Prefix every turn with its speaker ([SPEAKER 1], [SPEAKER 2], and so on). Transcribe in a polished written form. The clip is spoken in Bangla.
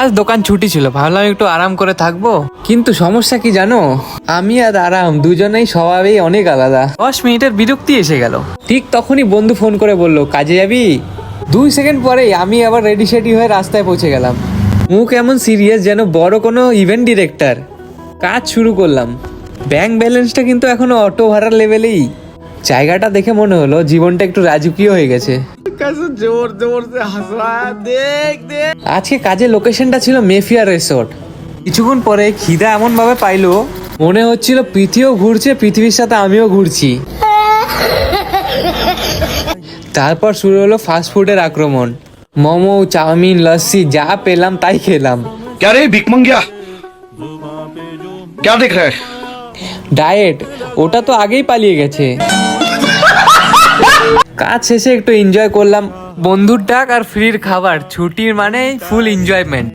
[SPEAKER 1] আজ দোকান ছুটি ছিল, ভাবলাম একটু আরাম করে থাকবো। কিন্তু সমস্যা কি জানো, আমি আর আরাম দুজনেই স্বভাবেই অনেক আলাদা। 10 মিনিটের বিরক্তি এসে গেল। ঠিক তখনই বন্ধু ফোন করে বলল, কাজে যাবি? 2 সেকেন্ড পরেই আমি আবার রেডি সেডি হয়ে রাস্তায় পৌঁছে গেলাম। মুখ এমন সিরিয়াস যেন বড় কোনো ইভেন্ট ডিরেক্টর। কাজ শুরু করলাম। ব্যাংক ব্যালেন্সটা কিন্তু এখনো অটো ভাড়ার লেভেলেই। জায়গাটা দেখে মনে হলো জীবনটা একটু রাজকীয় হয়ে গেছে।
[SPEAKER 2] जोर जोर से हंस रहा है, देख देख।
[SPEAKER 1] আজকে কাজের লোকেশনটা ছিল মেফিয়ার রিসোর্ট। কিছুক্ষণ পরে খিদা এমন ভাবে পাইলো, মনে হচ্ছিল পৃথিবীও ঘুরছে, পৃথিবীর সাথে আমিও ঘুরছি। তারপর শুরু হলো ফাস্টফুডের আক্রমণ। মোমো, চাউমিন, লস্যি যা পেলাম তাই খেলাম।
[SPEAKER 3] क्या रे भिख मंगिया, क्या देख रहा है?
[SPEAKER 1] ডায়েট ওটা তো আগেই পালিয়ে গেছে। কাজ শেষে একটু এনজয় করলাম। বন্ধুর ডাক আর ফ্রির খাবার, ছুটির মানে ফুল এনজয়মেন্ট।